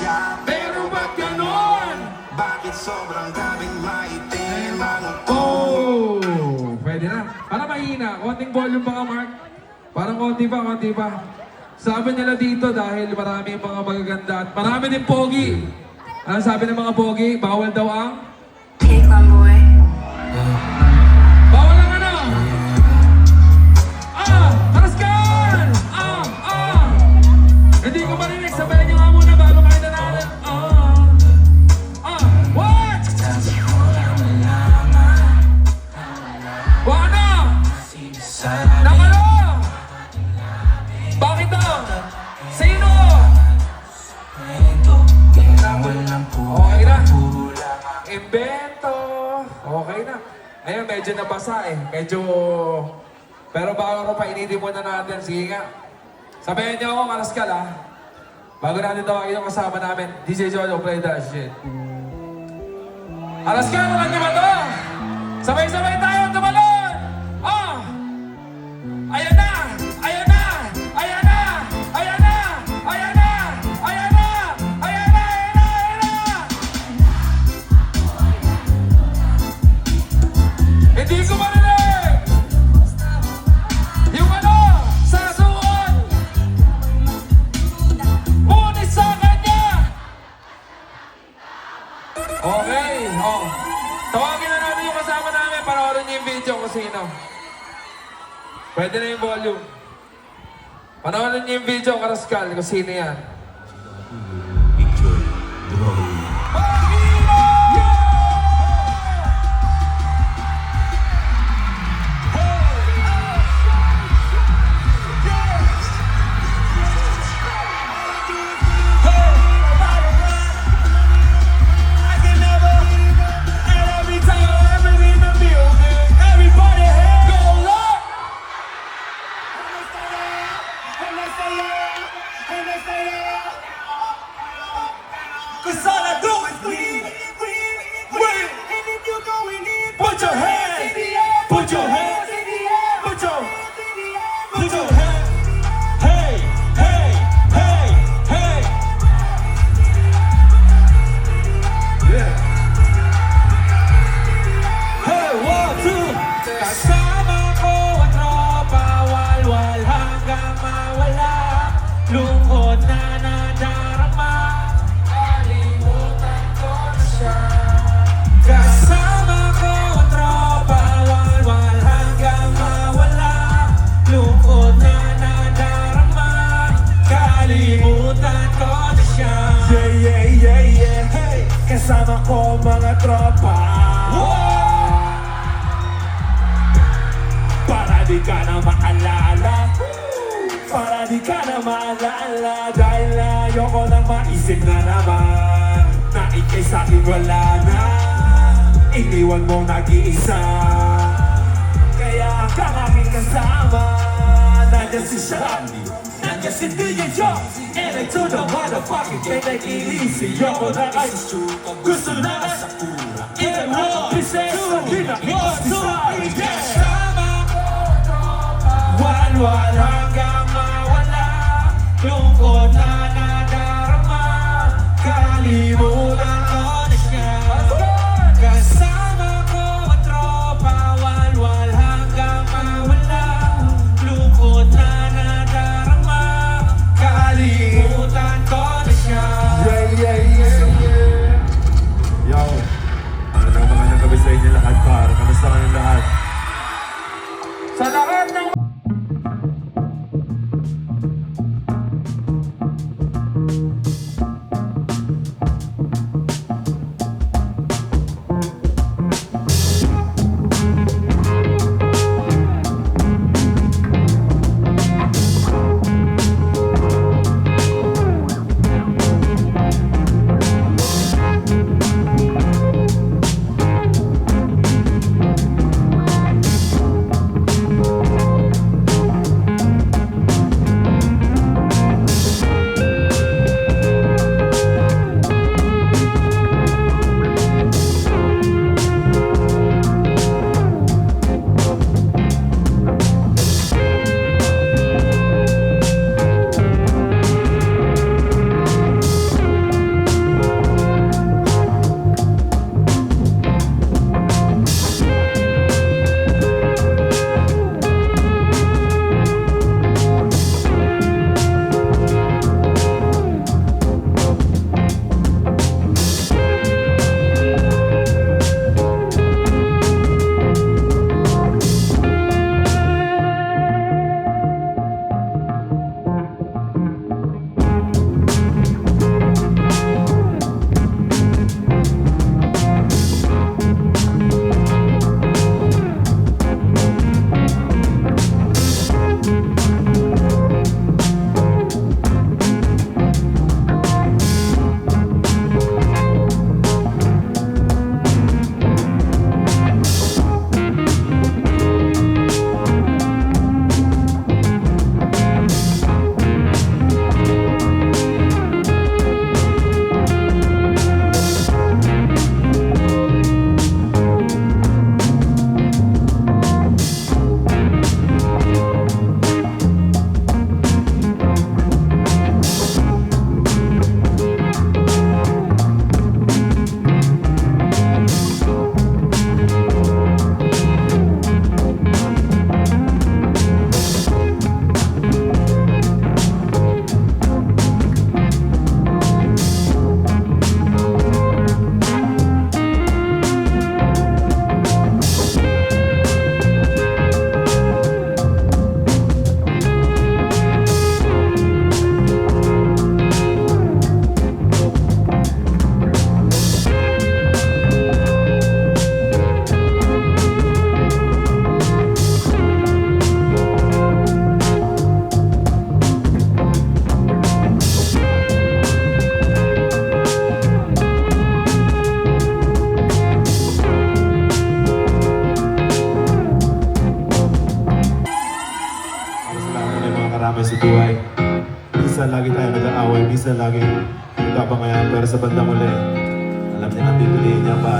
siya. Pero ba't ganon? Bakit sobrang daming maitim ang Oh! Pwede na. Para mahina. Konting volume pa ka, Mark. Parang konti pa. Sabi nila dito dahil marami mga magaganda at marami din pogi. Ano sabi ng mga pogi? Bawal daw ang? Take one boy. Bawal ang ano? Karaskan! Hindi ko marinig. Sabayan nyo nga muna bago kayo nanalo. What? Wano? Nakalo? Bakit daw? Sino? Okay na. Invento. Okay na. Ayun, medyo nabasa eh. Pero bago ko pa, inidin muna natin. Sige nga. Sabayan niyo ako, Karaskal ah. Bago natin tawagin yung kasama namin, DJ Jojo, play that shit. Karaskal, alam niyo ba to? Sabay-sabay tayo, tumalon! Ayan na! Ayan na! Ayan na! Ayan na! Ayan na! Ayan na! Ayan na! Ayan na! Hindi ko marinig! Yung ano, sa suot! Ngunit sa kanya! Okay, tawagin na natin yung kasama namin. Panoorin niyo yung video kung sino. Pwede na yung volume. Panoorin niyo yung video, Karaskal, kung sino yan. Cause all I do is win. And if you're going in, put your hands in the air. Put your hands in the air. Put your hands. Hey, hey, hey, hey. Yeah. Hey, 1, 2. Kasama ko ang tropa, walwal hanggang mawala. Lungkot na nadarama. Kasama ko ang tropa, walwal hanggang mawala. Lungkot na nadarama, kalimutan ko na siya. Yeah, hey. Kasama ko mga tropa. Para di ka na maalala, para di ka na maalala. Dahil ayoko nang maisip na naman na ikay sa'kin wala na. Iniwan mo nag-iisa, kaya kang aking kasama. Nandiyan si Shandy, nandiyan si DJ Joe, and I told the motherfucking kay nag-iisi. Yoko na ay gusto na even one pieces, hindi na ikusisa. Kasama ko tropa, walwal hanggang mawala. Lungkot na nadarama, kalimutan ko na siya. Kasama ko ang tropa, walwal hanggang mawala. Lungkot na nadarama, kalimutan ko na siya. Yo, magandang gabi sa inyo lahat, par. Kamusta kayong lahat? Sa lahat ng sa buhay. Minsan lagi tayo nag-aaway, minsan lagi nagkabangayan, pero sa bandang uli, alam niya ang pipiliin niya ba?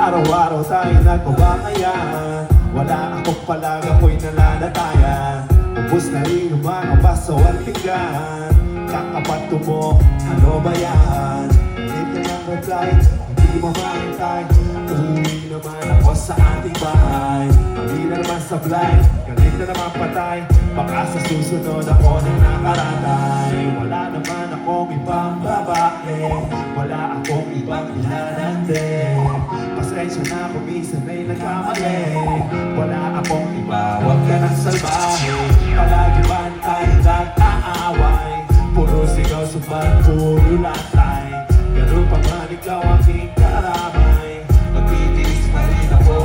Araw-araw tayo nagkabangayan, wala akong palag, ako'y nalalatayan. Ubus na rin yung mga baso at pinggan. Kakapato mo, ano ba yan? Hindi ka ng reply, hindi mo mahintay. Uuwi naman ako sa ating bahay. Mali na naman sa blind, galit na naman patay. Baka sa susunod ako na nakaratay. Wala naman akong ibang babae, wala akong ibang nilalande. Pasensya na kung minsan ay nagkamali. Wala akong iba, huwag ka ng salbahe. Palagi man tayo nag-aaway, puro sigaw, sumbang, puro latay. Ganun pa man ikaw aking karamay, magtitiis pa rin ako.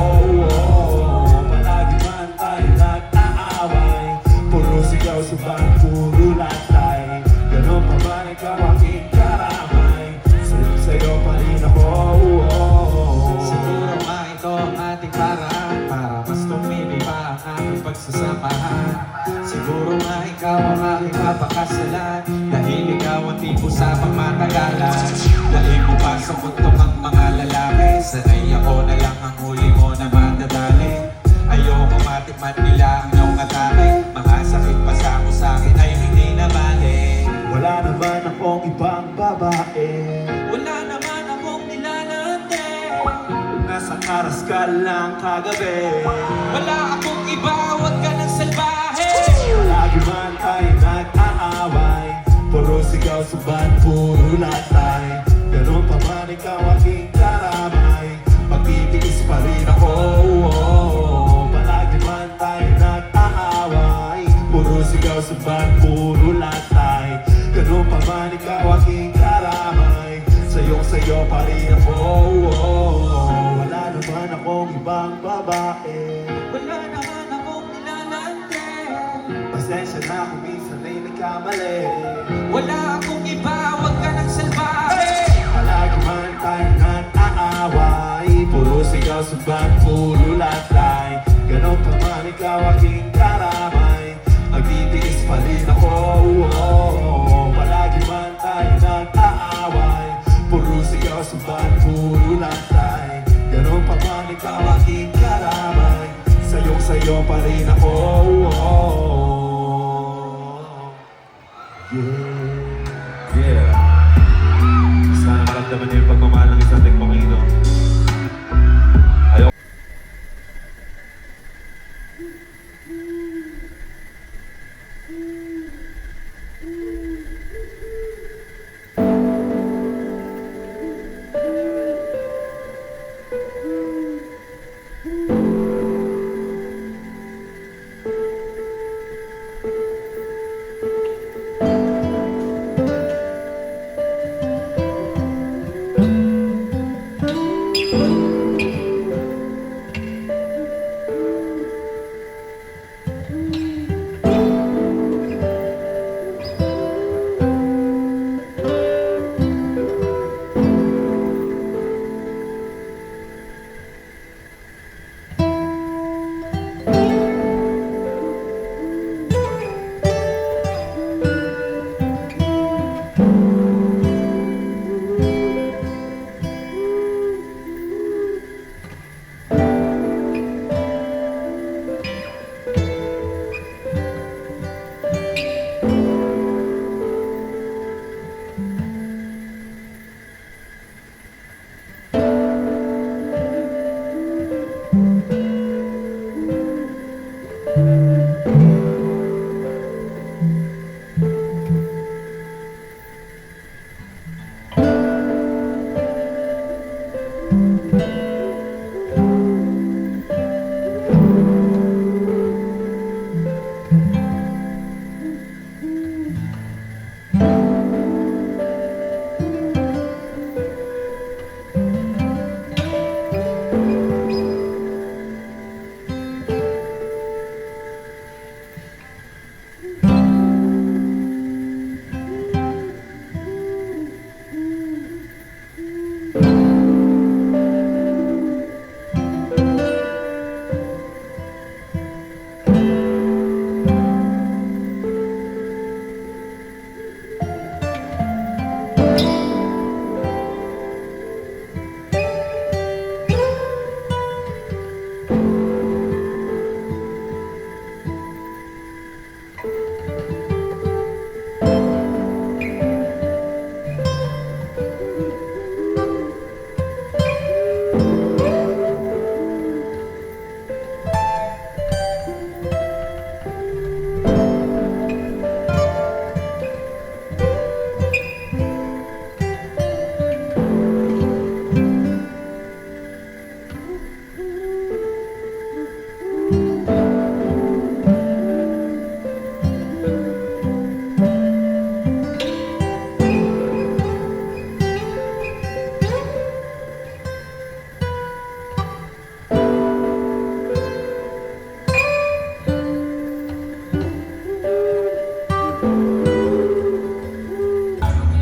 Palagi man tayo nag-aaway, puro sigaw, sumbang, puro latay. Ganun pa man ikaw aking karamay, sa'yo pa rin ako. Siguro nga ito ang ating paraan para mas tumibay pa ang ating pagsasamahan. Siguro nga ikaw ang aking kapakasalan, dahil ikaw ang tipo sa pagmatagalan. Dahil mo pa sa mundo ang mga lalaki, sanay ako na lang ang huli mo na madadali. Ayoko matikman nila ang iyong atake, mga sakit pa sa ako sa'kin ay hindi na bali. Wala naman akong ibang babae, Wala naman akong nilalande, nasa karas ka lang kagabi. wala akong iba, huwag ka ng salbahe. Lagi man tayo nag-aaway, puro sigaw, sumbang, puro latay. Ganun pa man ikaw aking karamay, magtitiis pa rin ako. Palagi man tayo nag-aaway, puro sigaw, sumbang, puro latay. Ganun pa man ikaw aking karamay, sayo pa rin ako. Wala naman akong ibang babae, Wala naman akong nilalande, pasensya na kung minsan ay nagkamali. wala akong iba, huwag ka ng salbahe. Palagi man tayo nag-aaway, puro sigaw, sumbang, puro latay. Ganon pa man ikaw aking karamay, magtitiis pa rin ako. Palagi man tayo nag-aaway, puro sigaw, sumbang, puro latay. Ganon pa man ikaw aking karamay, sayo pa rin ako. Yeah. Sana maramdaman niyo yung pagmamahal ng isang tigpangino. Ayaw.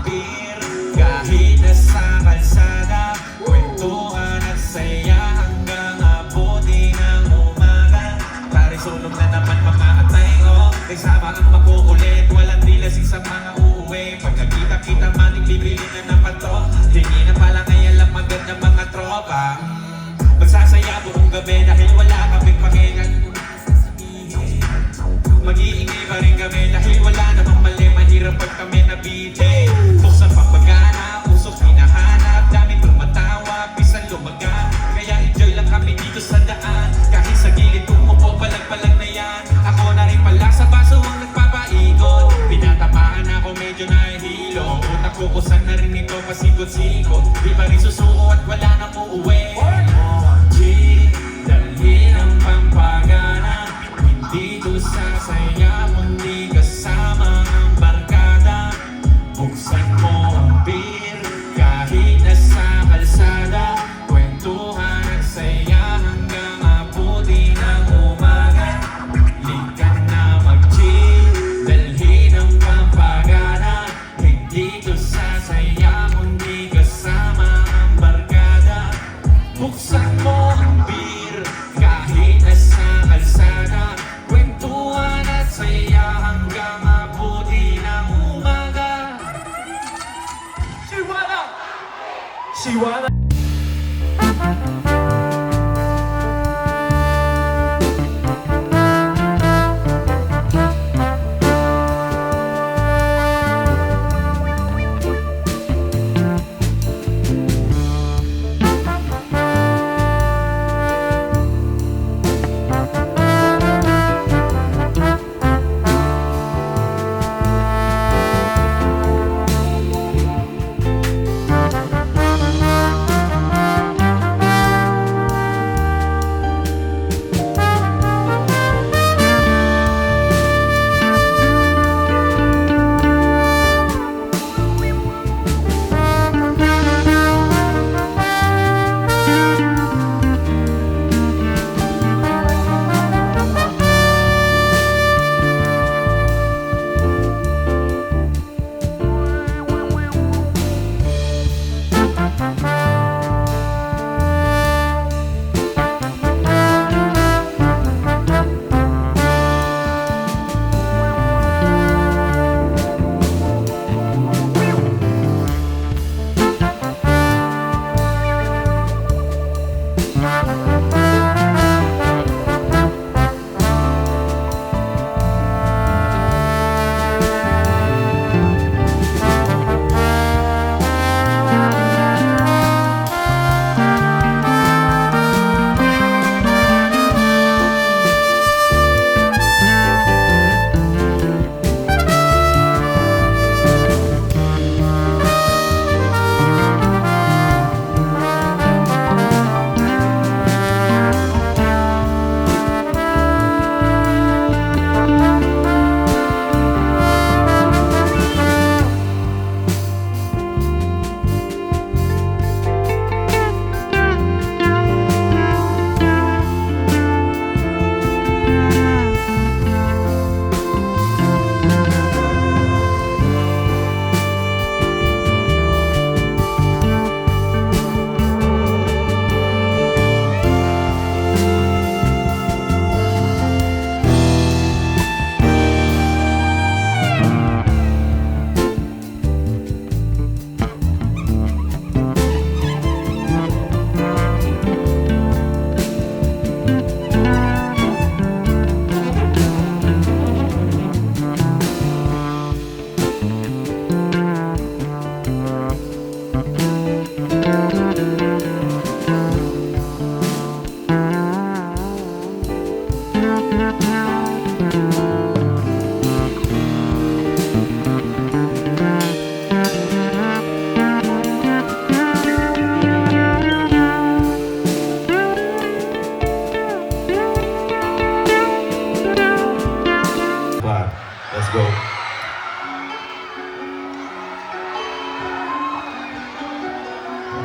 Beer, kahit nasa kalsada, kwentuhan at saya hanggang abuti ng umaga. Parisulong na naman mga atay, oh, kasama ang makukulit, walang dilasing sa mga uuwi. Pag nagkita-kita maning bibili na ng pato, hindi na pala ngayon lang maganda mga tropa. Magsasaya buong gabi dahil wala kaming pakingan. Mag-iingay pa rin kami dahil wala namang mali. Mahirap pag kami nabitin. Buksan pagpagana, usok hinahanap, daming tumatawa, bisan lumaga. Kaya enjoy lang kami dito sa daan. Kahit sa gilid umupo, palag-palag na yan. Ako na rin pala sa baso ang nagpapaikot. Pinatamaan ako, medyo nahihilo. Utak ko kusan na rin ito, pasikot-sikot. Di pa rin susuko at wala nang uuwi. Dalhin ang pampagana, hindi ko sasaya, mundi kasama ang barkada. Buksan mo ang beer, kahit nasa kalsada, kwentuhan at saya hanggang abuti ng umaga. Likan na mag-chill, dalhin ang pampagana, hindi ko sasaya, mundi kasama ang barkada. Buksan mo ang beer, kahit nasa kalsada, kwentuhan at saya hanggang abuti ng umaga. Shiwana! Shiwana!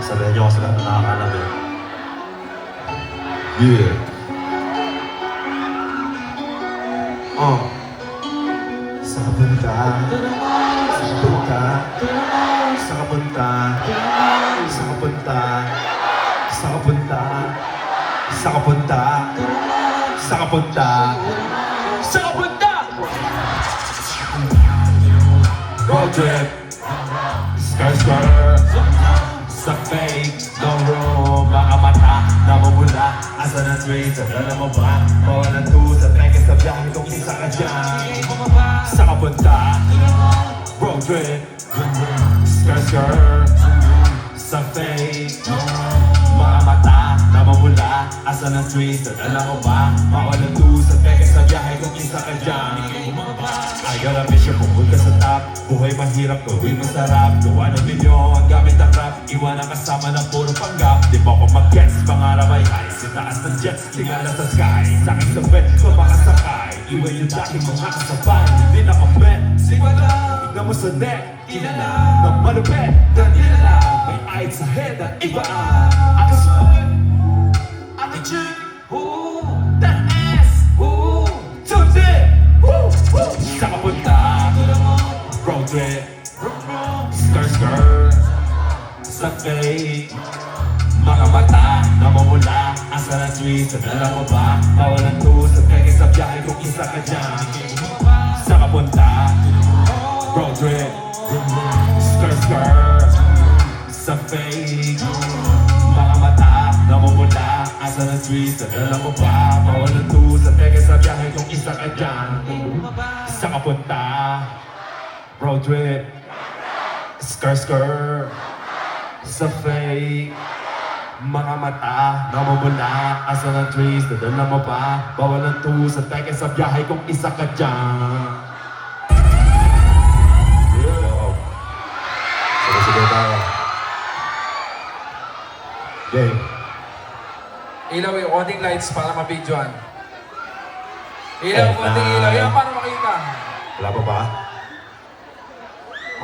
Sabihin niyo ako sa lahat na nakakalam eh. Yeah. Sa kapunta, sa kapunta, sa kapunta, sa kapunta, sa kapunta, sa kapunta, sa kapunta, sa kapunta! Road trip, skr, sa fake, no room, mga mata, namumula, asa na trace, alam mo ba? Mawalan to sa teke sa biyahe kung isa ka dyan. Sa kapunta, road trip, skr, sa fake, mga mata, namumula, asa na trace, alam mo ba? Mawalan to sa teke sa biyahe kung isa ka dyan. I got a mission, pupunta sa top. Buhay mahirap, gawin masarap. Gawa ng video, ang gamit ang rap. Iwan ang kasama ng puro panggap. Di ba ko mag-gets, pangarap ay high. Sa taas ng jets, tingala sa sky. Sa akin sa bed, makasakay. Iwan yung dating mga kasabay. Hindi na ka-bet, simula. Tignan mo sa neck, kilala. Nang malupet, ganyan lang. May ayat sa head at iba. Akasun, attitude, that ass, today. Sa kapunta, road trip, skr, sa fake, mga mata, namumula, asa na twist, alam mo ba? Mawalan to sa teke sa biyahe kung isa ka dyan. Sa kapunta, road trip, skr, sa fake, mga mata, namumula, asa na twist, alam mo ba? Mawalan to sa teke sa biyahe kung isa ka dyan. Sa kapunta, road trip, skr, sa fake, mga mata, namumula, asa ng trees, dadala mo ba? Bawal ang to sa teke sa biyahe kung isa ka dyan. Sige tayo. Game. Ilaw yung konting lights para mabidyoan. Ilaw, konting ilaw. Yan para makita. Wala pa ba?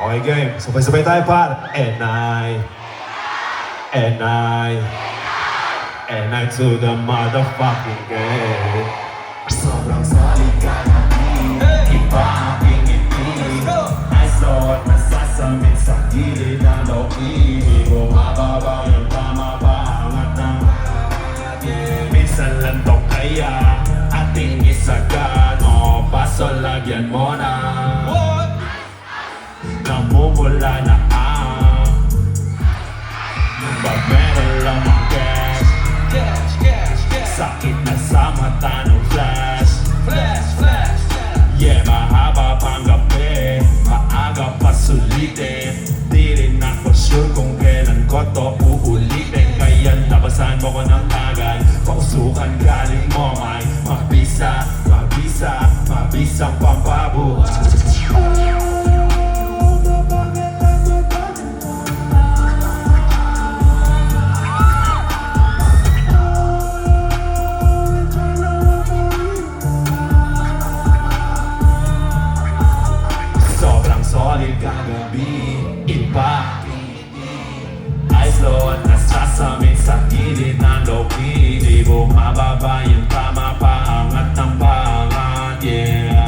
Okay, game. Sabay-sabay tayo, par. And I to the motherfucking game. Sobrang solid ka na iba ang pingipin. Ay suot na sasamit sa gilid ng loob-ibig. Di bumababa yung tama paangat ng minsan lang to kaya ating isagan. O paso lagyan mo na namumula na ang pag meron lang ang cash. Sakit na sa mata ng flash. Yeah, mahaba pang gabi, maaga pa sulitin. Di rin ako sure kung kailan ko to uulitin. Kaya labasan mo ko ng tagal, pausukan galing mo may mabisang pampabuhay. Solid kagabi, iba ay slow at nasasamit sa gilid ng loki. Di bumababa yung tama paangat ng pangat. Yeah,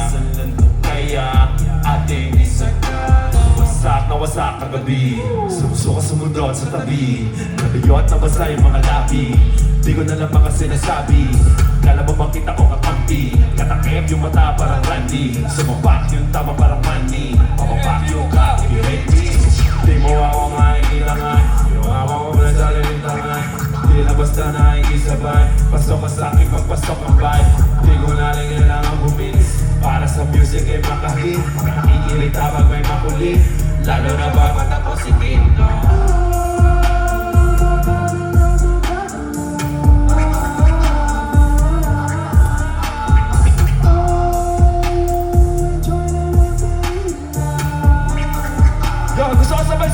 kaya ating isagan. Wasak na wasak kagabi, sumusuka sumunod sa tabi. Nabiyot na basa yung mga labi, di ko na lang mga sinasabi. Kala mo makita ko kakampi, katakip yung mata parang Randy. Sumapak yung tama parang money, papapak yung ka, if you hate me. Di mo ako maikilangan, yung ako mo na sa lilintangan. Di na basta nakikisabay, pasok ka sa akin pagpasok ang vibe. Di ko na rin kailangan bumilis, para sa music ay makahit. Nakikilita pag may makulit, lalo na ba matapos ikin. Yo, gusto ko sabay!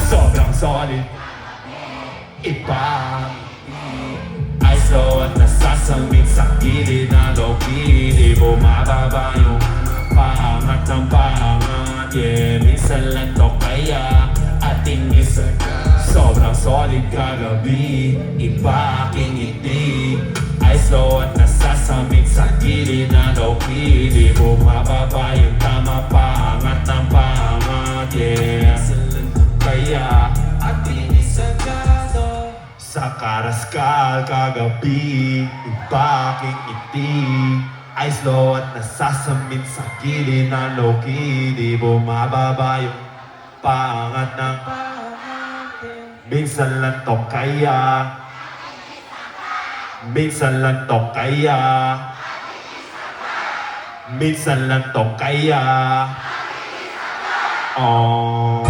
Sobrang solid, iba ay slow at nasasamit sa gilid ng loki. Di bumababa yung paangat ng paangat. Yeah, minsan lang to kaya ating isagan. solid kagabi, iba aking ngiti ay slow at nasasamit sa gilid na low-key. Di bumababa yung tama, paangat ng paangat, yeah. Kaya at inisagado sa karaskal kagabi, iba aking ngiti ay slow at nasasamit sa gilid na low-key. Di bumababa yung paangat ng minsan lang to kaya, minsan lang to kaya, minsan lang to kaya. Oh.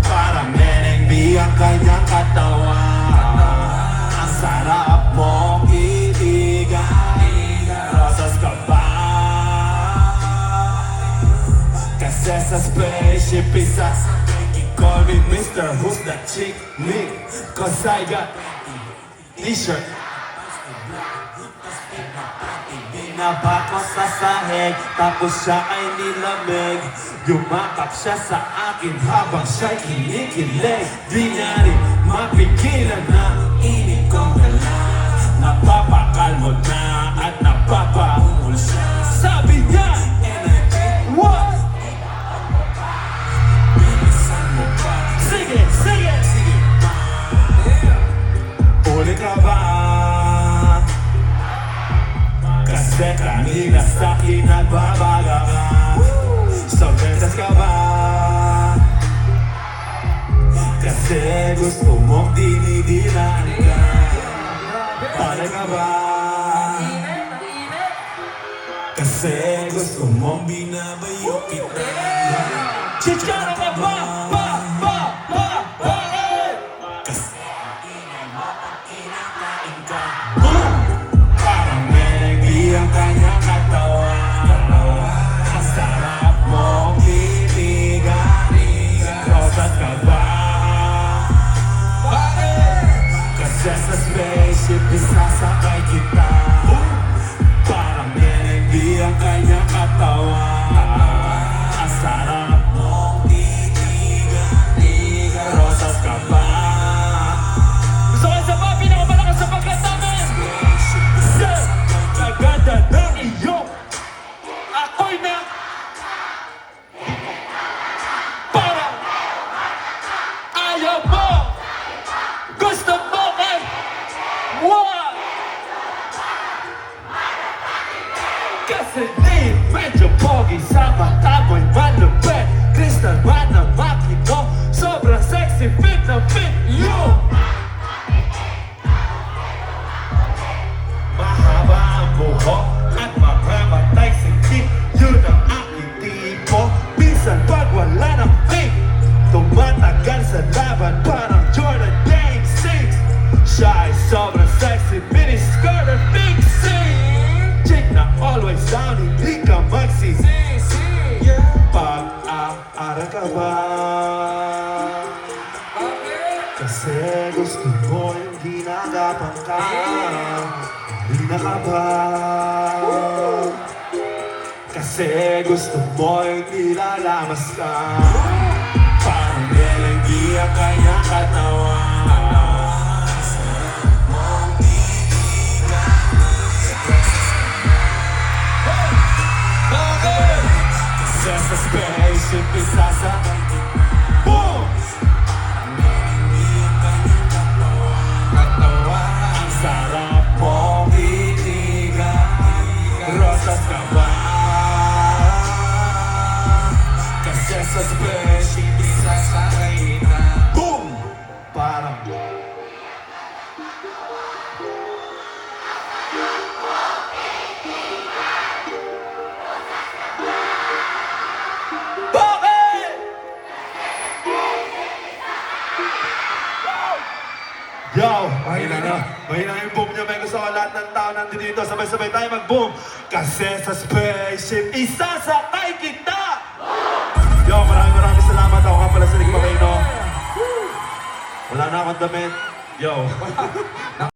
Parang nenengbi ang kanyang katawan, ang sarap mong itigan. Rosas ka ba? Kasi sa spaceship isa, you call me Mr. Who's that chick me? Cause I got t-shirt. Binaba ko sa sahig, tapos siya ay nilamig. Yumakap siya sa akin habang siya'y kinikilig. Di na rin mapigilan na init kong dala. Napapakalmo na at napapahumul siya. Sabi niya, what? Bilisan mo pa. Sige, sige, sige. Uli ka ba? Kasi kanina sa'kin nagbabaga ka. Sorpresas ka ba? Kasi gusto mong dinidilaan ka. Pare ka ba? Kasi gusto mong binabayo kita. Chichara ka ba? Kasi ingay mo pag kinakain ka. Parang melody ang kanyang katawan. Ang sarap mong titigan. Rosas ka ba? Kasi sa spaceship isasakay kita. Parang melody ang kanyang katawan. Ang sarap mong titigan. Rosas ka ba? Gusto ko sa mga pinakamalakas sa pagkatamin. Kaganda ng iyong ako'y na parang ayaw mo. Gusto mo kay what? Kasi di medyo pogi sa mata mo'y malupit. Crystal man ang makino, sobrang sexy fit na fit you. Mahaba ang buhok at mga matay sikip. Yun ang aking tipo. Minsan pag wala ng fake, tumatagal sa laban parang Jordan Game 6. Siya ay sobrang sexy, mini skirt at fixing. Chick na always down, hindi ka magsisi. Pag-aaral ka ba? Kasi gusto mo yung ginagapang ka. Hindi na ka ba? Kasi gusto mo yung nilalamas ka. Parang melody ang kanyang katawan. Kasi sa spaceship isasakay kita. Boom! Ang sarap mong titigan. Rosas ka ba? Kasi sa spaceship isasakay kita. Boom! Parang bakit? Yo, mahina na. Mahina yung boom niya. May gusto ko lahat ng tao nandito dito. Sabay-sabay tayo mag-boom. Kasi sa spaceship, isasakay kita! Yo, maraming salamat. Ako nga pala si Rick Makino. Wala na akong damit. Yo.